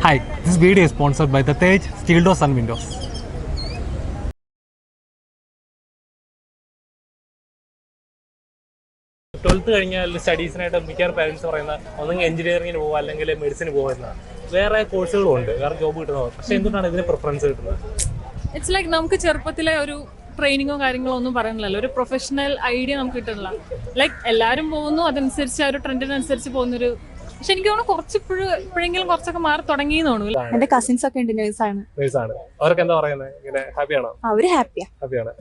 Hi, this video is sponsored by the Tej Steel Doors and Windows. 12th കഴിഞ്ഞാൽ സ്റ്റഡീസിനായിട്ട് മിക്കവാറും parents പറയുന്ന ഒന്നെങ്കിൽ എഞ്ചിനീയറിംഗിന് പോകുക അല്ലെങ്കിൽ മെഡിസിന് പോകുന്നതാണ്. വേറെ കോഴ്സുകളും ഉണ്ട്, വേറെ ജോബ് കിട്ടുന്നത്. പക്ഷേ എന്തുകൊണ്ടാണ് ഇതിന് പ്രിഫറൻസ് കിട്ടുന്നത്? ഇറ്റ്സ് ലൈക്ക് നമുക്ക് ചെറുപ്പത്തിലെ ഒരു ട്രെയിനിങ്ങോ കാര്യങ്ങളോ ഒന്നും പറയുന്നില്ലല്ലോ, ഒരു പ്രൊഫഷണൽ ഐഡിയ നമുക്ക് കിട്ടുന്നില്ല. ലൈക്ക് എല്ലാവരും പോകുന്നു, അതനുസരിച്ച് ആ ഒരു ട്രെൻഡിനനുസരിച്ച് പോകുന്നൊരു. പക്ഷെ എനിക്ക് തോന്നുന്നു ഇപ്പോഴെങ്കിലും കുറച്ചൊക്കെ മാറി തുടങ്ങിയെന്ന് തോന്നുന്നു. എന്റെ കസിൻസ് ഒക്കെ ഉണ്ട്, നേഴ്സാണ്. അവരൊക്കെ എന്താ പറയുന്നത്? ഇങ്ങനെ ഹാപ്പിയാണോ? അവര് ഹാപ്പിയാണ്.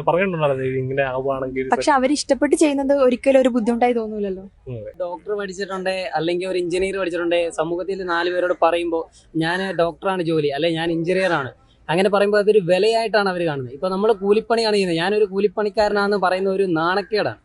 പറഞ്ഞിട്ടുണ്ടല്ലോ ഇങ്ങനെ ആവുകയാണെങ്കിൽ. പക്ഷെ അവർ ഇഷ്ടപ്പെട്ട് ചെയ്യുന്നത് ഒരിക്കലും ഒരു ബുദ്ധിമുട്ടായി തോന്നൂലല്ലോ. ഡോക്ടർ പഠിച്ചിട്ടുണ്ട് അല്ലെങ്കിൽ ഒരു എഞ്ചിനീയർ പഠിച്ചിട്ടുണ്ട്, സമൂഹത്തിൽ 4 പേരോട് പറയുമ്പോൾ ഞാൻ ഡോക്ടറാണ് ജോലി അല്ലെ ഞാൻ എഞ്ചിനീയർ ആണ് അങ്ങനെ പറയുമ്പോൾ അതൊരു വിലയായിട്ടാണ് അവർ കാണുന്നത്. ഇപ്പൊ നമ്മൾ കൂലിപ്പണിയാണ് ചെയ്യുന്നത്, ഞാനൊരു കൂലിപ്പണിക്കാരനാണെന്ന് പറയുന്ന ഒരു നാണക്കേടാണ്.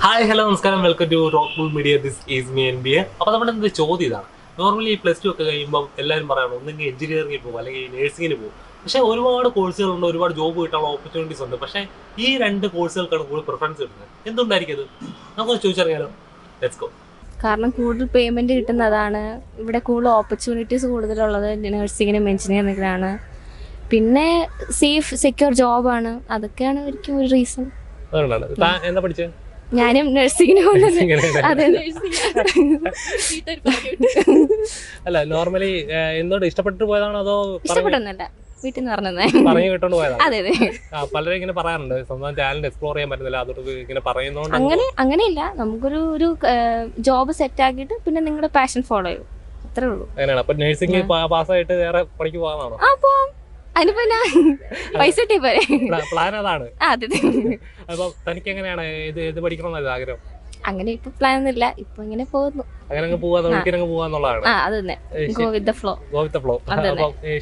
ഹായ് ഹലോ നമസ്കാരം, welcome to rockbull media. This is me NBA. അപ്പോൾ നമ്മുടെ എന്ത് ചോദ്യം ഇതാണ്, നോർമലി +2 ഒക്കെ കഴിയുമ്പോൾ എല്ലാവരും പറയണം ഒന്നെങ്കിൽ എഞ്ചിനീയറിംഗിൽ പോകും അല്ലെങ്കിൽ നേഴ്സിംഗിന് പോകും. പക്ഷേ ഒരുപാട് കോഴ്സുകളുണ്ട്, ഒരുപാട് ജോബ് കിട്ടാനുള്ള ഓപ്പർച്യൂണിറ്റീസ് ഉണ്ട്. പക്ഷേ ഈ 2 കോഴ്സുകൾക്കാണ് കൂടുതൽ പ്രിഫറൻസ് കിട്ടുന്നത്. എന്തുകൊണ്ടായിരിക്കും അത്? നമുക്ക് ചോദിച്ചറിയാലോ. Let's go. കാരണം കൂടുതൽ പേയ്മെൻറ്റ് കിട്ടുന്നതാണ്, ഇവിടെ കൂടുതൽ ഓപ്പർച്യൂണിറ്റീസ് കൂടുതലുള്ളത് നഴ്സിങ്ങിനും എഞ്ചിനീയറിങ്ങിനാണ്. പിന്നെ സേഫ് സെക്യൂർ ജോബാണ്, അതൊക്കെയാണ് ഒരിക്കലും ഒരു റീസൺ. അതുകൊണ്ടാണ്. എന്താ പഠിച്ചത്? ഞാനും നഴ്സിങ്ങിന് പോകുന്നത്. അതെ, അല്ല നോർമലി എന്തുകൊണ്ട് ഇഷ്ടപ്പെട്ട് പോയതാണോ അതോ ഇഷ്ടപ്പെട്ടൊന്നല്ല, വീട്ടിൽ നിന്ന് പറഞ്ഞു കേട്ടോണ്ട് പോയതാണ്? അതെ അതെ. പലരും ഇങ്ങനെ പറയാറുണ്ട് സ്വന്തം ടാലന്റ് എക്സ്പ്ലോർ ചെയ്യാൻ പറ്റുന്നില്ല, അതോട് ഇങ്ങനെ പറയുന്നോണ്ട്. അങ്ങനെയില്ല, നമുക്കൊരു ജോബ് സെറ്റ് ആക്കിയിട്ട് പിന്നെ നിങ്ങളുടെ പാഷൻ ഫോളോ ചെയ്യും, അത്രേ ഉള്ളൂ. അങ്ങനെയാണ്. അപ്പൊ നഴ്സിംഗ് പാസ്സായിട്ട് വേറെ പണിക്ക് പോകാനാണോ? അതിനിപ്പോ പൈസ പ്ലാൻ അതാണ്. അതെ. അപ്പൊ തനിക്ക് എങ്ങനെയാണ് ഇത് പഠിക്കണമെന്നല്ല ആഗ്രഹം? അങ്ങനെ ഇപ്പൊ പ്ലാൻ ഒന്നുമില്ല, ഇപ്പൊ ഇങ്ങനെ പോകുന്നു. അങ്ങനെ പോവാന്നുള്ളതാണ്.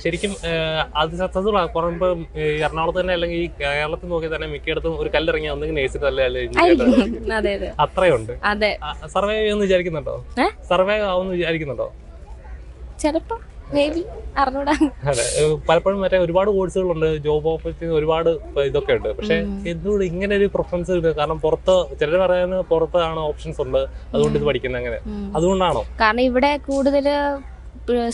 ശരിക്കും അത് സക്സസ്ഫുൾ ആണ്. പറയുമ്പോ എറണാകുളത്ത് തന്നെ അല്ലെങ്കിൽ ഈ കേരളത്തിൽ നോക്കി തന്നെ മിക്കയിടത്തും ഒരു കല്ലിറങ്ങി ഒന്നെങ്കിൽ നേഴ്സിന് അല്ലേ അത്രയുണ്ട്. സർവൈവ് ചെയ്യുമെന്ന് വിചാരിക്കുന്നുണ്ടോ? സർവൈവ് ആവുമെന്ന് വിചാരിക്കുന്നുണ്ടോ? ചിലപ്പോ അറിഞ്ഞൂടാ. അതെ, പലപ്പോഴും മറ്റേ ഒരുപാട് കോഴ്സുകളുണ്ട്, ജോബ് ഓപ്പർച്യൂണിറ്റി ഒരുപാട് ഇതൊക്കെ ഉണ്ട്. പക്ഷെ എന്തുകൊണ്ട് ഇങ്ങനെ ഒരു പ്രിഫറൻസ് കിട്ടുന്നത്? കാരണം പുറത്ത് ചിലർ പറയുന്നത് പുറത്താണ് ഓപ്ഷൻസ് ഉണ്ട്, അതുകൊണ്ട് ഇത് പഠിക്കുന്നത്. അങ്ങനെ അതുകൊണ്ടാണോ? കാരണം ഇവിടെ കൂടുതൽ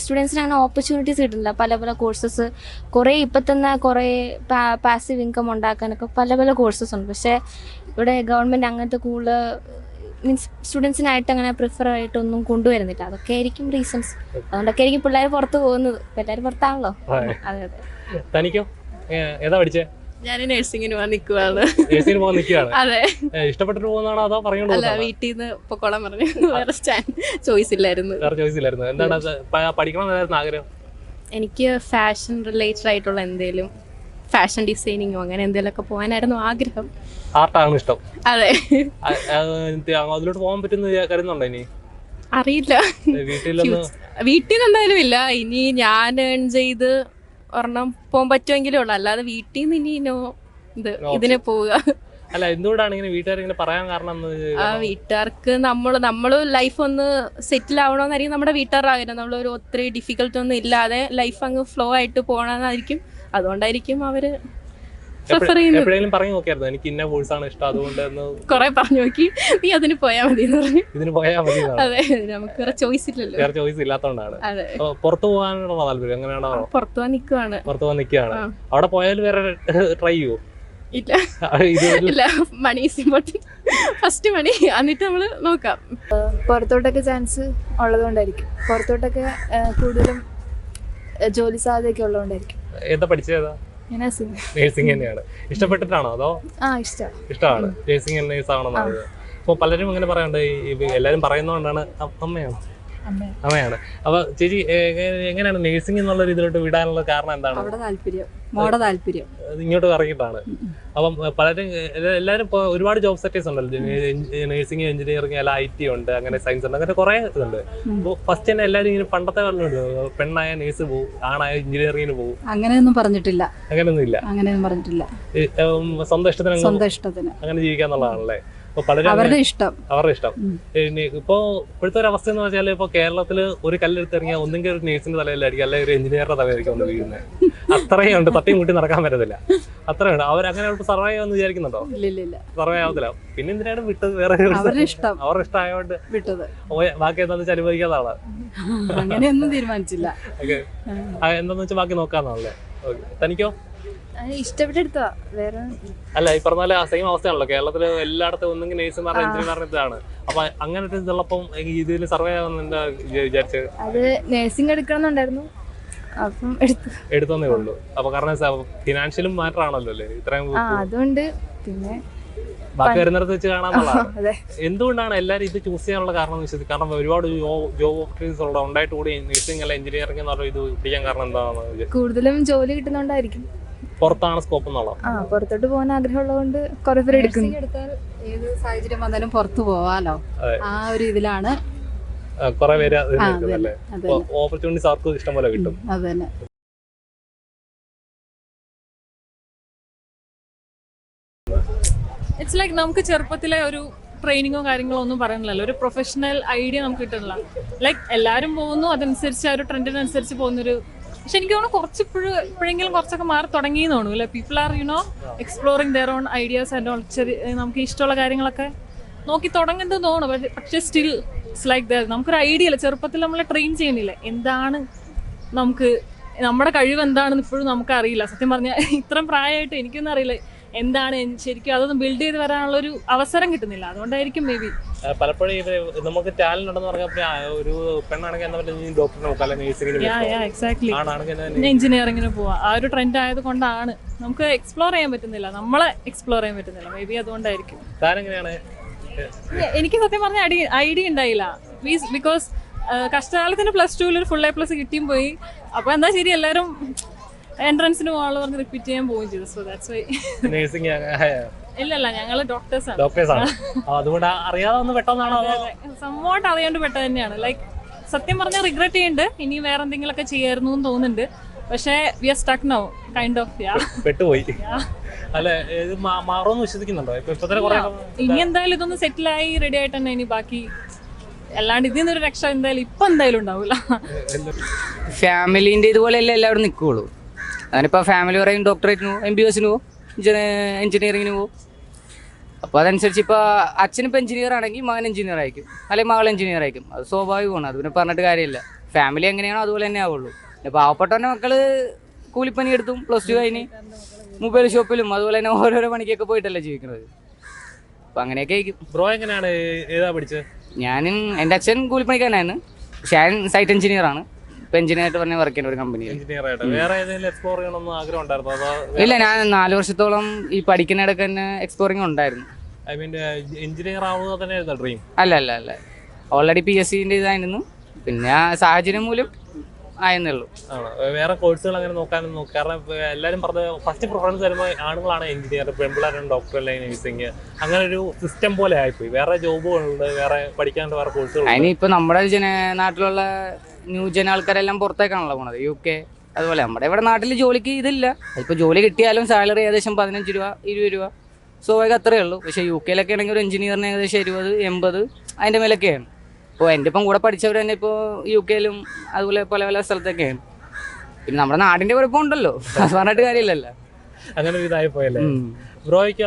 സ്റ്റുഡൻസിന് അങ്ങനെ ഓപ്പർച്യൂണിറ്റീസ് കിട്ടുന്നില്ല. പല പല കോഴ്സസ് കുറേ ഇപ്പം തന്നെ കുറേ പാസീവ് ഇൻകം ഉണ്ടാക്കാനൊക്കെ പല പല കോഴ്സസ് ഉണ്ട്. പക്ഷേ ഇവിടെ ഗവൺമെൻറ് അങ്ങനത്തെ കൂടുതൽ മീൻസ് സ്റ്റുഡൻസിനായിട്ട് അങ്ങനെ പ്രിഫർ ആയിട്ടൊന്നും കൊണ്ടുവരുന്നില്ല. അതൊക്കെ ആയിരിക്കും റീസൺസ്. അതുകൊണ്ടൊക്കെ ആയിരിക്കും പിള്ളേർ പുറത്ത് പോകുന്നത്. എല്ലാവരും പുറത്താണല്ലോ. അതെ അതെ. തനിക്കോ ഏതാ പഠിച്ചേ? ഞാൻ നഴ്സിംഗിന് പോകാൻ നിൽക്കുവാണ്. അതെ. ഇഷ്ടപ്പെട്ടിട്ട് പോകുന്നതാണോ അതോ പറഞ്ഞോണ്ട്? അല്ല, വീട്ടിൽ നിന്ന് പൊക്കോളാൻ പറഞ്ഞു. വേറെ ചോയ്സ് ഇല്ലായിരുന്നു. എന്താണ് പഠിക്കണമെന്നായിരുന്നു ആഗ്രഹം? എനിക്ക് ഫാഷൻ റിലേറ്റഡ് ആയിട്ടുള്ള എന്തേലും ഫാഷൻ ഡിസൈനിങ്ങോ അങ്ങനെ എന്തെങ്കിലുമൊക്കെ പോകാനായിരുന്നു ആഗ്രഹം. ആർട്ടാണ് ഇഷ്ടം? അതെ. അതിലോട്ട് പോകാൻ പറ്റുന്ന കരുതുന്നുണ്ടോ? ഇനി അറിയില്ല, വീട്ടിൽ നിന്ന് എന്തായാലും ഇല്ല. ഇനി ഞാൻ ഏൺ ചെയ്ത് ഒരെണ്ണം പോകാൻ പറ്റുമെങ്കിലും ഉള്ളു, അല്ലാതെ വീട്ടിൽ നിന്ന് ഇനി ഇതിനെ പോവുക. അല്ല, എന്തുകൊണ്ടാണ് ഇങ്ങനെ വീട്ടുകാർ പറയാൻ കാരണം? വീട്ടുകാർക്ക് നമ്മള് ലൈഫ് ഒന്ന് സെറ്റിൽ ആവണമെന്നായിരിക്കും നമ്മുടെ വീട്ടുകാരുടെ ആഗ്രഹം. നമ്മളൊരു ഒത്തിരി ഡിഫിക്കൽട്ടി ഒന്നും ഇല്ലാതെ ലൈഫ് അങ്ങ് ഫ്ലോ ആയിട്ട് പോകണമെന്നായിരിക്കും. അതുകൊണ്ടായിരിക്കും അവര് പ്രിഫർ ചെയ്യുന്നത്. എപ്പോഴെങ്കിലും പറഞ്ഞു നോക്കിയായിരുന്നു എനിക്ക് ഇന്ന കോഴ്സാണ് ഇഷ്ടം അതുകൊണ്ട്? കൊറേ പറഞ്ഞു നോക്കി, നീ അതിന് പോയാൽ മതി എന്ന് പറഞ്ഞു. ഇതിന് പോയാൽ മതി? അതെ, നമുക്ക് വേറെ ചോയ്സ് ഇല്ലല്ലോ. വേറെ ചോയ്സ് ഇല്ലാത്തതുകൊണ്ടാണ്. അതെ. പുറത്തു പോകാനുള്ള താല്പര്യം എങ്ങനെയാണോ? പുറത്തു പോകാൻ നിൽക്കുകയാണ്. അവിടെ പോയാൽ വേറെ ട്രൈ ചെയ്യോ? ഇല്ല, മണി ഈസ് ഇമ്പോർട്ടന്റ്. ഫസ്റ്റ് മണി, എന്നിട്ട് നമ്മള് നോക്കാം. പുറത്തോട്ടൊക്കെ ചാൻസ് ഉള്ളതുകൊണ്ടായിരിക്കും. പുറത്തോട്ടൊക്കെ കൂടുതലും ജോലി സാധ്യതയൊക്കെ ഉള്ളതുകൊണ്ടായിരിക്കും. എന്താ പഠിച്ചേതാ? നേഴ്സിംഗ് തന്നെയാണ്. ഇഷ്ടപ്പെട്ടിട്ടാണോ അതോ? ഇഷ്ടമാണ്. നേഴ്സിംഗ് നേഴ്സ് ആണെന്നാണ്. അപ്പോൾ പലരും അങ്ങനെ പറയാറുണ്ട്, എല്ലാവരും പറയുന്നതുകൊണ്ടാണ്. അമ്മയാണ്. അപ്പൊ ചേച്ചി എങ്ങനെയാണ് നേഴ്സിംഗ് എന്നുള്ള രീതിയിലോട്ട് വിടാനുള്ള കാരണം എന്താണ്? താല്പര്യം ഇങ്ങോട്ട് ഇറങ്ങിയിട്ടാണ്. അപ്പം പലരും എല്ലാവരും ഇപ്പോൾ ഒരുപാട് ജോബ് സെക്ടേഴ്സ് ഉണ്ടല്ലോ, നേഴ്സിംഗ്, എഞ്ചിനീയറിംഗ്, അല്ല IT ഉണ്ട്, അങ്ങനെ സയൻസ് ഉണ്ട്, അങ്ങനെ കുറെ ഇതുണ്ട്. അപ്പോൾ ഫസ്റ്റ് തന്നെ എല്ലാവരും ഇങ്ങനെ പണ്ടത്തെ പെണ്ണായ നേഴ്സ് പോകും, ആണായ എഞ്ചിനീയറിംഗിന് പോകും. അങ്ങനെയൊന്നും പറഞ്ഞിട്ടില്ല. അങ്ങനെയൊന്നും ഇല്ല. സ്വന്തം ഇഷ്ടത്തിന് അങ്ങനെ ജീവിക്കാന്നുള്ളതാണല്ലേ അവരുടെ ഇഷ്ടം. ഇപ്പൊ ഇപ്പോഴത്തെ ഒരു അവസ്ഥ എന്ന് വെച്ചാൽ ഇപ്പൊ കേരളത്തില് ഒരു കല്ലെടുത്തിറങ്ങിയാൽ ഒന്നെങ്കിൽ ഒരു നേഴ്സിന്റെ തലയിലായിരിക്കും അല്ലെങ്കിൽ ഒരു എഞ്ചിനീയറുടെ തലയിലായിരിക്കും ഒന്ന് വീഴുന്നത്. അത്രയും ഉണ്ട്, തട്ടിയും കൂട്ടി നടക്കാൻ പറ്റത്തില്ല. അത്രയുണ്ട്. അവരങ്ങനെ സർവൈവ് ആവുമെന്ന് വിചാരിക്കുന്നുണ്ടോ? ഇല്ല സർവൈവ് ആവത്തില്ല. പിന്നെ എന്തിനാണ് വിട്ടത്? വേറെ അവരുടെ ഇഷ്ടം അവരുടെ ഇഷ്ടമായോണ്ട് വിട്ടത്. ബാക്കി എന്താന്ന് വെച്ചാൽ അനുഭവിക്കാത്ത ആളാ. അങ്ങനെയൊന്നും തീരുമാനിച്ചില്ല. ഓക്കെ, എന്താന്ന് വെച്ചാൽ ബാക്കി നോക്കാന്നാണല്ലേ. ഓക്കെ, തനിക്കോ? ഇഷ്ടപ്പെട്ടെടുത്താ വേറെ. അല്ല, ഈ പറഞ്ഞ പോലെ സെയിം അവസ്ഥയാണല്ലോ കേരളത്തില്. എല്ലായിടത്തും ഒന്നെങ്കിൽ നേഴ്സുമാരുടെ എഞ്ചിനീയർമാരുടെ ഇതാണ്. അപ്പൊ അങ്ങനെ ഒരു ഇതുള്ളപ്പം ഇതിൽ സർവൈവ് ആവുന്ന എന്താ വിചാരിച്ചത്? അത് നഴ്സിംഗ് എടുക്കണമെന്നുണ്ടായിരുന്നു, അപ്പം എടുത്തേ ഉള്ളൂ. അപ്പൊ കാരണം ഫിനാൻഷ്യലും മാറ്റർ ആണല്ലോ അല്ലേ ഇത്രയും. അതുകൊണ്ട് പിന്നെ ബാക്കി വരുന്നിടത്ത് വെച്ച് കാണാന്നുള്ളതാണ്. അതെ. എന്തുകൊണ്ടാണ് എല്ലാവരും ഇത് ചൂസ് ചെയ്യാനുള്ള കാരണം എന്ന് വെച്ചാൽ, കാരണം ഒരുപാട് ജോബ് ഓപ്പർച്യൂണിറ്റീസ് ഉണ്ടായിട്ട് കൂടി നഴ്സിംഗ് അല്ല എഞ്ചിനീയറിംഗ് എന്ന് പറഞ്ഞാൽ ഇത് പിടിക്കാൻ കാരണം എന്താണെന്ന്? കൂടുതലും ജോലി കിട്ടുന്നോണ്ടായിരിക്കും. പുറത്താണ് സ്കോപ്പ് എന്നുള്ളത്. പുറത്തോട്ട് പോകാൻ ആഗ്രഹമുള്ളതുകൊണ്ട് കുറെ പേര് എടുക്കും. ഏത് സാഹചര്യം വന്നാലും പുറത്തു പോവാലോ, ആ ഒരു ഇതിലാണ് കുറെ പേര് ഓപ്പർച്യൂണിറ്റീസ് അവർക്ക് ഇഷ്ടം പോലെ കിട്ടും. അതന്നെ. ഇറ്റ്സ് ലൈക്ക് നമുക്ക് ചെറുപ്പത്തിലെ ഒരു ട്രെയിനിങ്ങോ കാര്യങ്ങളോ ഒന്നും പറയുന്നില്ലല്ലോ, ഒരു പ്രൊഫഷണൽ ഐഡിയ നമുക്ക് കിട്ടുന്നില്ല. ലൈക്ക് എല്ലാവരും പോകുന്നു, അതനുസരിച്ച് ആ ഒരു ട്രെൻഡിനനുസരിച്ച് പോകുന്നൊരു. പക്ഷെ എനിക്ക് തോന്നുന്നു ഇപ്പോഴെങ്കിലും കുറച്ചൊക്കെ മാറി തുടങ്ങിയെന്ന് തോന്നുന്നു അല്ലേ. People are exploring their own ideas and all. നമുക്ക് ഇഷ്ടമുള്ള കാര്യങ്ങളൊക്കെ നോക്കി തുടങ്ങുന്നത് തോന്നുന്നു. പക്ഷെ സ്റ്റിൽ ഇറ്റ്സ് ലൈക്ക് ദാറ്റ്. നമുക്കൊരു ഐഡിയ ഇല്ല, ചെറുപ്പത്തിൽ നമ്മളെ ട്രെയിൻ ചെയ്യുന്നില്ല എന്താണ് നമുക്ക്, നമ്മുടെ കഴിവ് എന്താണെന്ന് ഇപ്പോഴും നമുക്ക് അറിയില്ല. സത്യം പറഞ്ഞാൽ ഇത്രയും പ്രായമായിട്ട് എനിക്കൊന്നും അറിയില്ല എന്താണ് ശരിക്കും. അതൊന്നും ബിൽഡ് ചെയ്ത് വരാനുള്ള ഒരു അവസരം കിട്ടുന്നില്ല. അതുകൊണ്ടായിരിക്കും മേ ബി. പലപ്പോഴും നമുക്ക് ടാലന്റ് ഉണ്ടെന്ന് പറഞ്ഞാൽ ഒരു പെണ്ണാണെങ്കിൽ എന്താ പറയുക, ഡോക്ടറിനെ നോക്കാം, എക്സാക്ട്ലി എഞ്ചിനീയറിംഗിന് പോവാം. ആ ഒരു ട്രെൻഡ് ആയത് കൊണ്ടാണ് നമുക്ക് എക്സ്പ്ലോർ ചെയ്യാൻ പറ്റുന്നില്ല, നമ്മളെ എക്സ്പ്ലോർ ചെയ്യാൻ പറ്റുന്നില്ല. മേ ബി അതുകൊണ്ടായിരിക്കും. എനിക്ക് സത്യം പറഞ്ഞ ഐഡിയ ഉണ്ടായില്ല. ബിക്കോസ് കഷ്ടകാലത്തിന് +2 ഒരു ഫുൾ A+ കിട്ടിയും പോയി. അപ്പൊ എന്താ ശരി, എല്ലാവരും എൻട്രൻസിന് പോകാനുള്ള പറഞ്ഞ് റിപ്പീറ്റ് ചെയ്യാൻ പോവുകയും ചെയ്തു. So that's why. ഇല്ലല്ല, ഞങ്ങള് ഡോക്ടേഴ്സാണ്. അതുകൊണ്ട് അറിയാതെ പെട്ടെന്നാണോ? സംവാട്ട് അറിയാണ്ട് പെട്ട തന്നെയാണ്. ലൈക്ക് സത്യം പറഞ്ഞാൽ റിഗ്രറ്റ് ചെയ്യുന്നുണ്ട്, ഇനി വേറെ എന്തെങ്കിലുമൊക്കെ ചെയ്യായിരുന്നു എന്ന് തോന്നുന്നുണ്ട്. പക്ഷേ we are stuck now kind of. പെട്ടുപോയി. അല്ല, ഇത് മാറുമെന്ന് വിശ്വസിക്കുന്നുണ്ടോ? ഇനി എന്തായാലും ഇതൊന്ന് സെറ്റിലായി റെഡി ആയിട്ട് തന്നെ ഇനി ബാക്കി. അല്ലാണ്ട് ഇതിൽ നിന്നൊരു രക്ഷ എന്തായാലും ഇപ്പൊ എന്തായാലും ഉണ്ടാവില്ല. ഫാമിലിന്റെ ഇതുപോലെയല്ല എല്ലാവരും നിൽക്കുകയുള്ളൂ. അതിനിപ്പോൾ ഫാമിലി പറയും ഡോക്ടറേറ്റിന് പോകും, MBBS പോകും, എഞ്ചിനീയറിങ്ങിന് പോകും. അപ്പോൾ അതനുസരിച്ച് ഇപ്പോൾ അച്ഛനിപ്പോൾ എഞ്ചിനീയർ ആണെങ്കിൽ മകൻ എഞ്ചിനീയർ ആയിരിക്കും, അല്ലെങ്കിൽ മകൾ എഞ്ചിനീയർ ആയിരിക്കും. അത് സ്വാഭാവികമാണ്, അത് പിന്നെ പറഞ്ഞിട്ട് കാര്യമില്ല. ഫാമിലി എങ്ങനെയാണോ അതുപോലെ തന്നെ ആവുള്ളൂ. പിന്നെ പാവപ്പെട്ടവൻ്റെ മക്കൾ കൂലിപ്പണി എടുത്തും +2 കഴിഞ്ഞ് മൊബൈൽ ഷോപ്പിലും അതുപോലെ തന്നെ ഓരോരോ പണിക്കൊക്കെ പോയിട്ടല്ലേ ജീവിക്കുന്നത്. അപ്പം അങ്ങനെയൊക്കെ ആയിരിക്കും. ബ്രോ എങ്ങനെയാണ്, ഏതാ പഠിച്ചത്? ഞാനും എൻ്റെ അച്ഛൻ കൂലിപ്പണിക്കാരനായിരുന്നു, പക്ഷേ ഞാൻ സൈറ്റ് എഞ്ചിനീയറാണ്. ഇപ്പം എഞ്ചിനീയറായിട്ട് പറഞ്ഞ് വർക്ക് ചെയ്യുന്ന ഒരു കമ്പനിയിൽ. വേറെ ഏതെങ്കിലും എക്സ്പ്ലോർ ചെയ്യണമെന്ന് ആഗ്രഹം ഉണ്ടായിരുന്നോ? ഇല്ല, ഞാൻ 4 വർഷത്തോളം ഈ പഠിക്കുന്നിടക്ക് തന്നെ എക്സ്പ്ലോറിങ് ഉണ്ടായിരുന്നു. ഐ മീൻ എഞ്ചിനീയർ ആവുന്നത് തന്നെയായിരുന്നു ഡ്രീം? അല്ല, ഓൾറെഡി PSCന്റെ ഇതായിരുന്നു, പിന്നെ സാഹചര്യം മൂലം ആയെന്നുള്ളൂ. വേറെ കോഴ്സുകൾ അങ്ങനെ നോക്കാനൊന്നും, കാരണം എല്ലാവരും പറഞ്ഞ ഫസ്റ്റ് പ്രിഫറൻസ് വരുമ്പോൾ ആണുങ്ങളാണ് എഞ്ചിനീയർ, പെൺപിള്ളേരാണ് ഡോക്ടർ അല്ലെങ്കിൽ നഴ്സിംഗ്. അങ്ങനെ ഒരു സിസ്റ്റം പോലെ ആയിപ്പോയി. വേറെ ജോബുകളുണ്ട്, വേറെ പഠിക്കാണ്ട് വേറെ കോഴ്സുകൾ. അതിന് ഇപ്പൊ നമ്മുടെ നാട്ടിലുള്ള ന്യൂജൻ ആൾക്കാരെല്ലാം പുറത്തേക്കാണല്ലോ പോണത്, UK അതുപോലെ. നമ്മുടെ ഇവിടെ നാട്ടിൽ ജോലിക്ക് ഇതില്ല. ഇപ്പോൾ ജോലി കിട്ടിയാലും സാലറി ഏകദേശം 15 രൂപ 20 രൂപ സ്വാഭാവികം അത്രയേ ഉള്ളൂ. പക്ഷേ UK ആണെങ്കിൽ ഒരു എഞ്ചിനീയറിന് ഏകദേശം 70 80 അതിൻ്റെ മേലൊക്കെയാണ്. ഇപ്പോൾ എൻ്റെ ഇപ്പം കൂടെ പഠിച്ചവർ തന്നെ ഇപ്പോൾ UK അതുപോലെ പല സ്ഥലത്തൊക്കെയാണ്. പിന്നെ നമ്മുടെ നാടിൻ്റെ കുഴപ്പമുണ്ടല്ലോ, അത് പറഞ്ഞിട്ട് കാര്യമില്ലല്ലോ. അങ്ങനെ ഒരു ഇതായി പോയല്ലേ. ബ്രോയ്ക്കോ?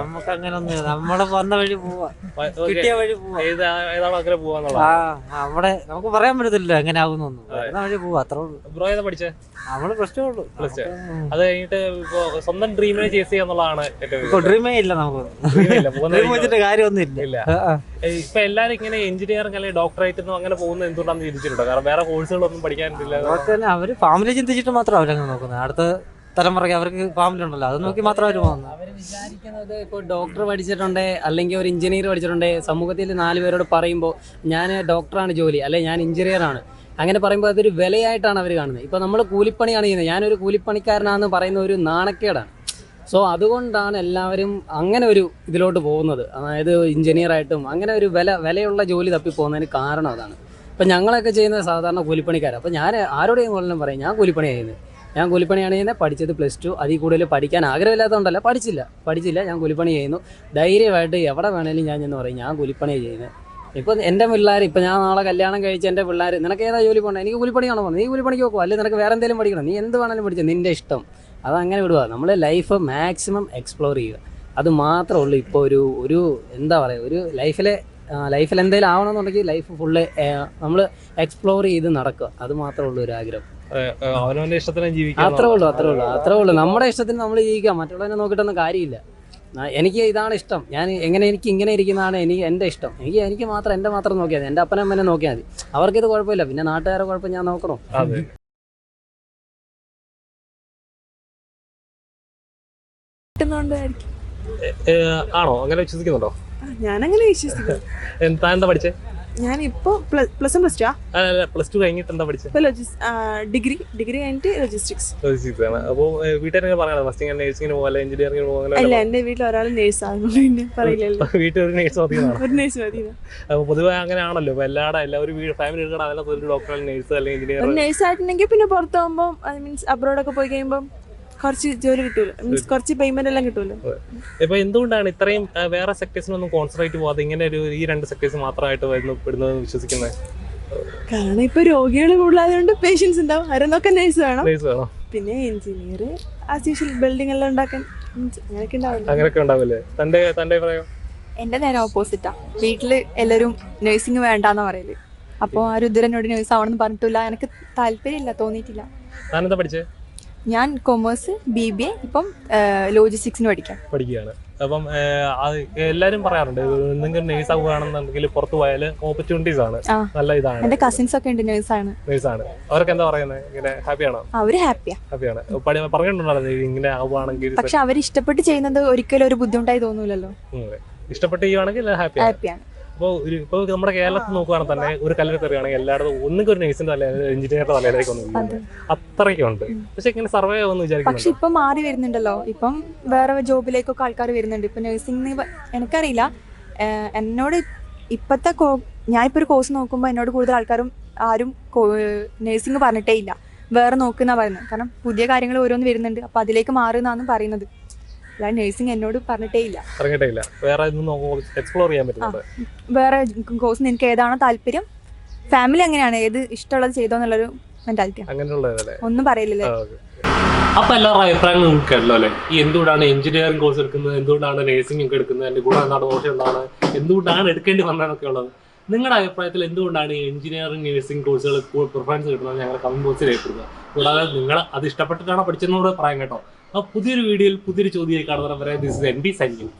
നമുക്ക് അങ്ങനെ ഒന്നും നമ്മളെ വന്ന വഴി പോവാ, കിട്ടിയ വഴി പോവാ. ഏതാണോ അങ്ങനെ പോവാന്നുള്ളത് അവിടെ നമുക്ക് പറയാൻ പറ്റത്തില്ല എങ്ങനെ ആകുന്നൊന്നും. വഴി പോവാ, അത്രേ ഉള്ളൂ. ബ്രോ ഏതാ പഠിച്ചേ? നമ്മള് +2 ഉള്ളൂ. അത് കഴിഞ്ഞിട്ട് ഇപ്പൊ സ്വന്തം ഡ്രീമിനെ ചേസ് ചെയ്യാന്നുള്ളതാണ് ഏറ്റവും. ഡ്രീമേ ഇല്ല, നമുക്ക് വെച്ചിട്ട് കാര്യമൊന്നും ഇല്ല. ഇപ്പൊ എല്ലാരും ഇങ്ങനെ എഞ്ചിനീയറിംഗ് അല്ലെങ്കിൽ ഡോക്ടറേറ്റ് അങ്ങനെ പോകുന്നത് എന്തുകൊണ്ടാന്ന് ചിന്തിച്ചിട്ടുണ്ടോ? കാരണം വേറെ കോഴ്സുകളൊന്നും പഠിക്കാനില്ല. അവര് ഫാമിലി ചിന്തിച്ചിട്ട് മാത്രം അവരങ്ങനെ നോക്കുന്നത്. അടുത്ത തലമുറയ്ക്ക് അവർക്ക് ഫാമിലി ഉണ്ടല്ലോ, അത് നോക്കി മാത്രം അവർ പോകുന്നത്. അവർ വിചാരിക്കുന്നത് ഇപ്പോൾ ഡോക്ടർ പഠിച്ചിട്ടുണ്ടേ അല്ലെങ്കിൽ ഒരു എഞ്ചിനീയർ പഠിച്ചിട്ടുണ്ടേ സമൂഹത്തിൽ 4 പേരോട് പറയുമ്പോൾ ഞാൻ ഡോക്ടറാണ് ജോലി, അല്ലെങ്കിൽ ഞാൻ എഞ്ചിനീയറാണ്, അങ്ങനെ പറയുമ്പോൾ അതൊരു വിലയായിട്ടാണ് അവർ കാണുന്നത്. ഇപ്പോൾ നമ്മൾ കൂലിപ്പണിയാണ് ചെയ്യുന്നത്, ഞാനൊരു കൂലിപ്പണിക്കാരനാണെന്ന് പറയുന്ന ഒരു നാണക്കേടാണ്. സോ അതുകൊണ്ടാണ് എല്ലാവരും അങ്ങനെ ഒരു ഇതിലോട്ട് പോകുന്നത്. അതായത് എഞ്ചിനീയറായിട്ടും അങ്ങനെ ഒരു വിലയുള്ള ജോലി തപ്പി പോകുന്നതിന് കാരണം അതാണ്. ഇപ്പം ഞങ്ങളൊക്കെ ചെയ്യുന്നത് സാധാരണ കൂലിപ്പണിക്കാരാണ്. അപ്പോൾ ഞാൻ ആരോടെയും കൊല്ലം പറയും ഞാൻ കൂലിപ്പണിയാണ് ചെയ്യുന്നത്, ഞാൻ കൂലിപ്പണിയാണ് ചെയ്യുന്നത്. പഠിച്ചത് +2, അതിൽ കൂടുതൽ പഠിക്കാൻ ആഗ്രഹമില്ലാത്തതുകൊണ്ടല്ല, പഠിച്ചില്ല, ഞാൻ കൂലിപ്പണി ചെയ്യുന്നു. ധൈര്യമായിട്ട് എവിടെ വേണേലും ഞാൻ എന്ന് പറയും ഞാൻ കൂലിപ്പണിയാണ് ചെയ്യുന്നത്. ഇപ്പൊ എന്റെ പിള്ളേർ ഇപ്പൊ ഞാൻ നാളെ കല്യാണം കഴിച്ച എന്റെ പിള്ളേർ നിനക്ക് ഏതാ ജോലി പോകണം, എനിക്ക് കൂലിപ്പണിയാണോ പോകുന്നത്, നീ കൂലിപ്പണിക്ക് നോക്കുക, അല്ലെങ്കിൽ നിനക്ക് വേറെ എന്തെങ്കിലും പഠിക്കണം, നീ എന്ത് വേണമെങ്കിലും പഠിച്ചോ, നിന്റെ ഇഷ്ടം. അതങ്ങനെ വിടുക. നമ്മൾ ലൈഫ് മാക്സിമം എക്സ്പ്ലോർ ചെയ്യുക, അത് മാത്രമേ ഉള്ളൂ. ഇപ്പോൾ ഒരു എന്താ പറയുക, ഒരു ലൈഫിൽ എന്തെങ്കിലും ആവണമെന്നുണ്ടെങ്കിൽ ലൈഫ് ഫുള്ള് നമ്മൾ എക്സ്പ്ലോർ ചെയ്ത് നടക്കുക, അത് മാത്രമേ ഉള്ളൂ ഒരു ആഗ്രഹം. അവനവന്റെ ഇഷ്ടത്തിന് ജീവിക്കാം. അത്രേ ഉള്ളൂ. നമ്മുടെ ഇഷ്ടത്തിന് നമ്മൾ ജീവിക്കാം, മറ്റുള്ളവനെ നോക്കിയിട്ടൊന്നും കാര്യമില്ല. എനിക്ക് ഇതാണ് ഇഷ്ടം, എനിക്ക് ഇങ്ങനെ ഇരിക്കുന്നതാണ് എൻ്റെ ഇഷ്ടം. എനിക്ക് മാത്രം എൻ്റെ മാത്രം നോക്കിയാൽ മതി, എൻ്റെ അപ്പനമ്മനെ നോക്കിയാൽ മതി. അവർക്കിത് കുഴപ്പമില്ല, പിന്നെ നാട്ടുകാരെ കുഴപ്പം ഞാൻ നോക്കണോ? ആണോ? അങ്ങനെ വിശ്വസിക്കുന്നുണ്ടോ? ഞാനങ്ങനെ വിശ്വസിക്കുന്നു. താൻ എന്താ പഠിച്ചേ? ഞാനിപ്പോ പ്ലസ് 1 പ്ലസ് ടു കഴിഞ്ഞിട്ട് എന്താ പഠിച്ചത്? ഡിഗ്രി കഴിഞ്ഞിട്ട് ലോജിസ്റ്റിക്സ് ആണ്. അപ്പോൾ വീട്ടുകാരെ പറയാം ഫസ്റ്റ് നേഴ്സിംഗിന് പോകാൻ, എഞ്ചിനീയറിംഗിന് പോകാൻ? അല്ല, എന്റെ വീട്ടിൽ ഒരാൾ നേഴ്സ് ആകുന്നുണ്ട്, പിന്നെ പറയില്ലല്ലോ. വീട്ടിൽ ഒരു നേഴ്സ് മതിയാണ്. ഒരു നേഴ്സ് മതി. അപ്പോൾ പൊതുവെ അങ്ങനെയാണല്ലോ, ഇപ്പോൾ എല്ലാവരും ഫാമിലി എടുക്കണം, അതിനകത്ത് ഒരു ഡോക്ടർ, നേഴ്സ് അല്ലെങ്കിൽ എഞ്ചിനീയർ. ഒരു നേഴ്സ് ആയിട്ടുണ്ടെങ്കിൽ പിന്നെ പുറത്ത് പോകുമ്പോൾ മീൻസ് അബ്രോഡൊക്കെ പോയി കഴിയുമ്പോൾ കുറച്ച് ജോലി കിട്ടുമല്ലോ, മീൻസ് കുറച്ച് പേയ്മെന്റ് എല്ലാം കിട്ടുമല്ലോ. ഇപ്പൊ എന്തുകൊണ്ടാണ് ഇത്രയും വേറെ സെക്ടേഴ്സിനൊന്നും കോൺസെൻട്രേറ്റ് പോകാതെ ഇങ്ങനെ ഈ 2 സെക്ടേഴ്സ് മാത്രമായിട്ട് പെടുന്നത് വിശ്വസിക്കുന്നത്? കാരണം ഇപ്പൊ രോഗികൾ കൂടുതലായതുകൊണ്ട് പേഷ്യൻസ് ഉണ്ടാവും, അവരെ നോക്കാൻ നേഴ്സ് വേണം. പിന്നെ എഞ്ചിനീയർ ആസ് യൂഷ്വൽ ബിൽഡിംഗ് എല്ലാം ഉണ്ടാക്കാൻ അങ്ങനെയൊക്കെ ഉണ്ടാവില്ലേ? തന്റെ അഭിപ്രായം? എന്റെ നേരെ ഓപ്പോസിറ്റാ. വീട്ടില് എല്ലാവരും നഴ്സിംഗ് വേണ്ടാന്ന് പറയല്. അപ്പോൾ ആരും ഇതുവരെ എന്നോട് നഴ്സ് ആവണമെന്ന് പറഞ്ഞിട്ടില്ല, എനിക്ക് താല്പര്യമില്ല, തോന്നിയിട്ടില്ല. താനെന്താ പഠിച്ചേ? ഞാൻ കൊമേഴ്സ് BBA, ഇപ്പം ലോജിസ്റ്റിക്സിന് പഠിക്കുകയാണ്. അപ്പം എല്ലാരും പറയാറുണ്ട് എന്തെങ്കിലും നേഴ്സ് ആവുകയാണെന്നുണ്ടെങ്കിൽ പുറത്തു പോയാൽ ഓപ്പർച്യൂണിറ്റീസ് ആണ്, നല്ല ഇതാണ്. എന്റെ കസിൻസ് ഒക്കെ ഉണ്ട് നേഴ്സാണ്. അവരൊക്കെ എന്താ പറയുന്നത്? ഇങ്ങനെ ഹാപ്പിയാണോ? അവര് ഹാപ്പിയാണ്. പറഞ്ഞിട്ടുണ്ടോ ഇങ്ങനെ ആവുകയാണെങ്കിൽ? പക്ഷെ അവർ ഇഷ്ടപ്പെട്ട് ചെയ്യുന്നത് ഒരിക്കലും ഒരു ബുദ്ധിമുട്ടായി തോന്നൂലല്ലോ. ഇഷ്ടപ്പെട്ട് ചെയ്യുവാണെങ്കിൽ ഹാപ്പിയാണ്. ഇപ്പോൾ നമ്മുടെ കേരളത്തിൽ നോക്കുകയാണെങ്കിൽ തന്നെ ഒരു കല്ലിൽ കയറുകയാണെങ്കിൽ എല്ലായിടത്തും ഒന്നുകിൽ ഒരു നേഴ്സിന്റെ തല, എഞ്ചിനീയറുടെ തലയിലേക്ക് ഒന്നും അത്രയ്ക്കുണ്ട്. പക്ഷെ ഇങ്ങനെ സർവേ ആവുമെന്ന് വിചാരിക്കുന്നു. പക്ഷെ ഇപ്പം മാറി വരുന്നുണ്ടല്ലോ, ഇപ്പം വേറെ ജോബിലേക്കൊക്കെ ആൾക്കാർ വരുന്നുണ്ട്. ഇപ്പൊ നഴ്സിംഗ് എനിക്കറിയില്ല, എന്നോട് ഇപ്പോഴത്തെ ഞാനിപ്പോൾ ഒരു കോഴ്സ് നോക്കുമ്പോൾ എന്നോട് കൂടുതൽ ആരും നഴ്സിംഗ് പറഞ്ഞിട്ടേ ഇല്ല, വേറെ നോക്കുന്ന പറയുന്നത്. കാരണം പുതിയ കാര്യങ്ങൾ ഓരോന്ന് വരുന്നുണ്ട്, അപ്പൊ അതിലേക്ക് മാറുന്നാണ് പറയുന്നത്. നഴ്സിംഗ് എന്നോട് പറഞ്ഞിട്ടേ ഇല്ല. വേറെ കോഴ്സ് നിനക്ക് ഏതാണോ താല്പര്യം, ഫാമിലി അങ്ങനെയാണ്, ഏത് ഇഷ്ടമുള്ളത് ചെയ്തോ എന്നുള്ളൊരു മെന്റാലിറ്റി, ഒന്നും പറയില്ലല്ലേ. അപ്പൊ എല്ലാവരുടെ അഭിപ്രായങ്ങൾ നമുക്ക് കേട്ടല്ലോ അല്ലേ? ഈ എന്തുകൊണ്ടാണ് എഞ്ചിനീയറിംഗ് കോഴ്സ് എടുക്കുന്നത്, എന്തുകൊണ്ടാണ് നഴ്സിംഗ് ഒക്കെ എടുക്കുന്നത്, എൻ്റെ കൂടെ എന്താണ് ദോഷം എന്താണ്, എന്തുകൊണ്ടാണ് എടുക്കേണ്ടി വന്നതെന്നൊക്കെ ഉള്ളത്. നിങ്ങളുടെ അഭിപ്രായത്തിൽ എന്തുകൊണ്ടാണ് ഈ എഞ്ചിനീയറിംഗ് നഴ്സിംഗ് കോഴ്സുകൾ പ്രിഫറൻസ് കിട്ടുന്നത് ഞങ്ങൾ കമന്റ് ബോക്സിൽ രേഖപ്പെടുത്തുക. കൂടാതെ നിങ്ങൾ അത് ഇഷ്ടപ്പെട്ടിട്ടാണോ പഠിച്ചതെന്നോട് പറയാം കേട്ടോ. അപ്പോൾ പുതിയൊരു വീഡിയോയിൽ പുതിയൊരു ചോദ്യമായി കാണുന്നവരെ ദിസ് ഇസ് NB സൈനിങ്.